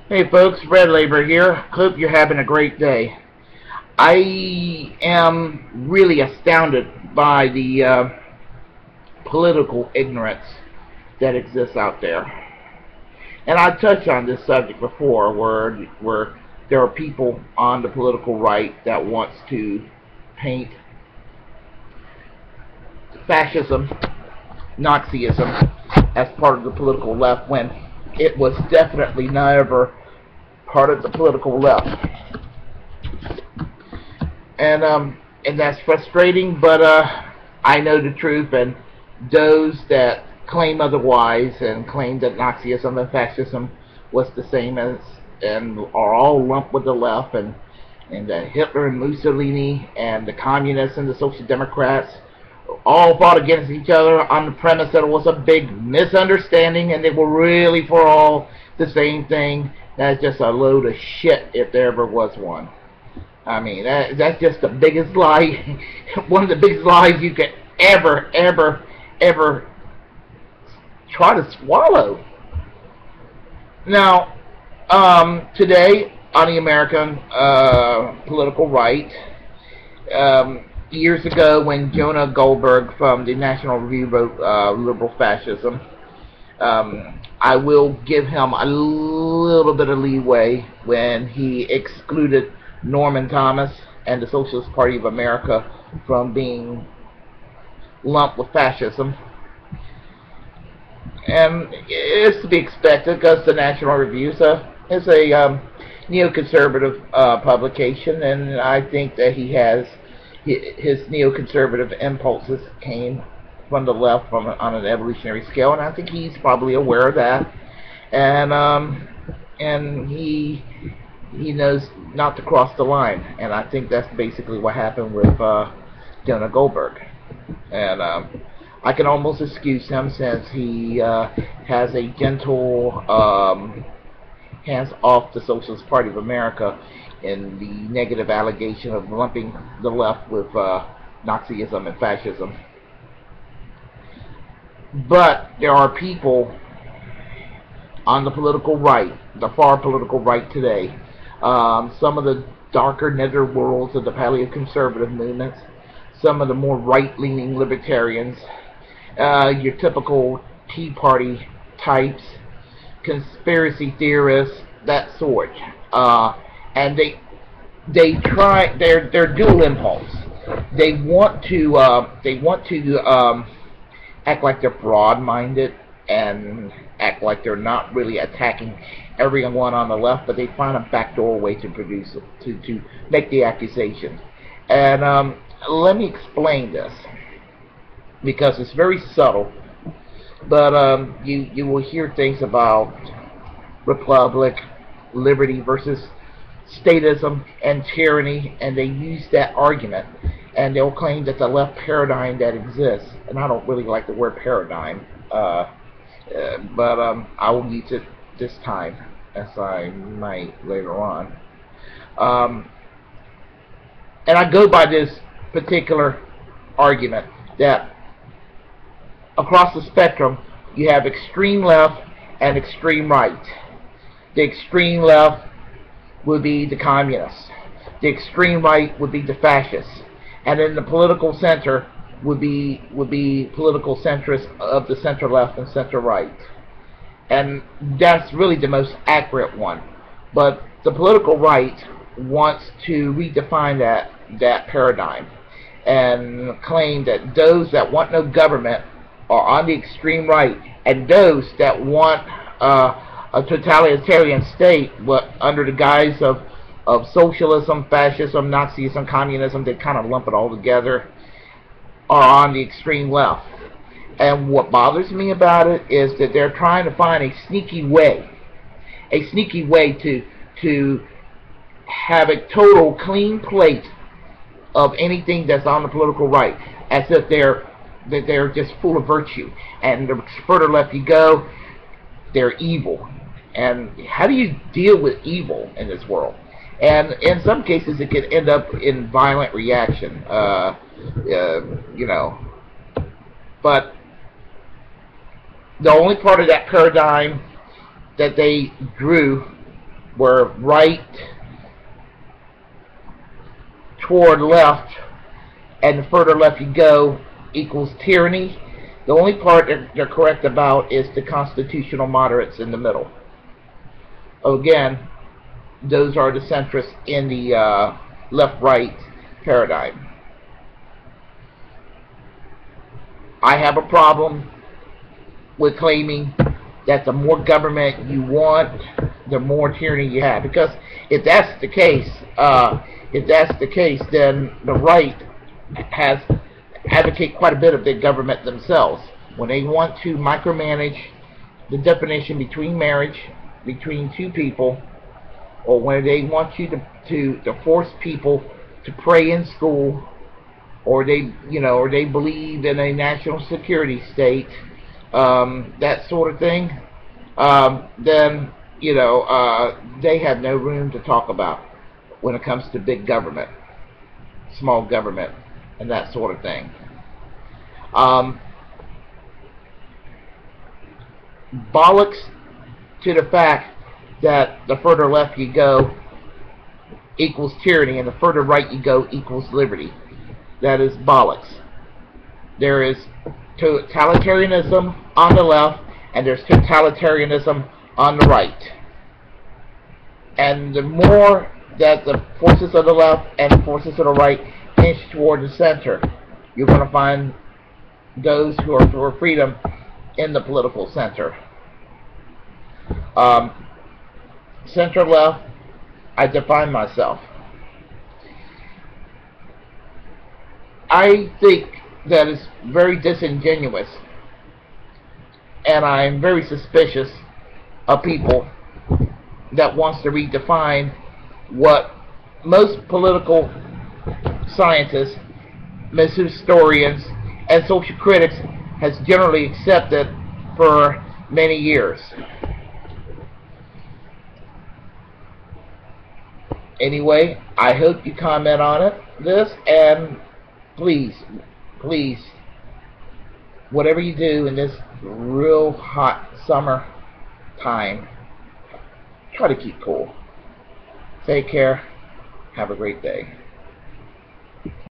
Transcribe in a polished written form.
Hey folks, Red Labor here. Hope you're having a great day. I am really astounded by the political ignorance that exists out there. And I touched on this subject before where there are people on the political right that wants to paint fascism, Nazism as part of the political left when it was definitely never part of the political left. And that's frustrating, but I know the truth, and those that claim otherwise and claim that Nazism and fascism was the same as and are all lumped with the left, and that Hitler and Mussolini and the communists and the social democrats all fought against each other on the premise that it was a big misunderstanding and they were really for all the same thing. That's just a load of shit if there ever was one. I mean, that's just the biggest lie, one of the biggest lies you could ever try to swallow. Now, today on the American political right, years ago when Jonah Goldberg from the National Review wrote Liberal Fascism, I will give him a little bit of leeway when he excluded Norman Thomas and the Socialist Party of America from being lumped with fascism. And it's to be expected because the National Review is a neoconservative publication, and I think that he has his neoconservative impulses came from the left on an evolutionary scale, and I think he's probably aware of that, and he knows not to cross the line, and I think that's basically what happened with Jonah Goldberg. And I can almost excuse him since he has a gentle hands off the Socialist Party of America in the negative allegation of lumping the left with Nazism and fascism. But there are people on the political right, the far political right today, some of the darker nether worlds of the paleoconservative movements, some of the more right-leaning libertarians, your typical Tea Party types, conspiracy theorists, that sort. And they're dual impulse. They want to act like they're broad-minded and act like they're not really attacking everyone on the left, but they find a backdoor way to make the accusation. And let me explain this, because it's very subtle, but you will hear things about republic, liberty versus statism and tyranny, and they use that argument, and they'll claim that the left paradigm that exists, and I don't really like the word paradigm, but I will use it this time, as I might later on. And I go by this particular argument that across the spectrum you have extreme left and extreme right. The extreme left would be the communists. The extreme right would be the fascists. And then the political center would be political centrists of the center left and center right. And that's really the most accurate one. But the political right wants to redefine that paradigm and claim that those that want no government are on the extreme right, and those that want a totalitarian state, but under the guise of socialism, fascism, Nazism, communism, they kind of lump it all together, are on the extreme left. And what bothers me about it is that they're trying to find a sneaky way to have a total clean plate of anything that's on the political right, as if they're just full of virtue, and the further left you go, they're evil. And how do you deal with evil in this world? And in some cases it could end up in violent reaction, you know. But the only part of that paradigm that they drew where right toward left, and the further left you go equals tyranny. The only part they're correct about is the constitutional moderates in the middle. Again, those are the centrists in the left-right paradigm. I have a problem with claiming that the more government you want, the more tyranny you have. Because if that's the case, then the right has advocate quite a bit of the government themselves when they want to micromanage the definition between marriage between two people, or when they want you to force people to pray in school, or they believe in a national security state, that sort of thing, then they have no room to talk about when it comes to big government, small government, and that sort of thing. Bollocks to the fact that the further left you go equals tyranny and the further right you go equals liberty. That is bollocks. There is totalitarianism on the left and there's totalitarianism on the right. And the more that the forces of the left and the forces of the right inch toward the center, you're going to find those who are for freedom in the political center. Center left, I define myself. I think that it's very disingenuous, and I'm very suspicious of people that wants to redefine what most political scientists, most historians, and social critics has generally accepted for many years. Anyway, I hope you comment on this, and please, whatever you do in this real hot summer time, try to keep cool. Take care. Have a great day.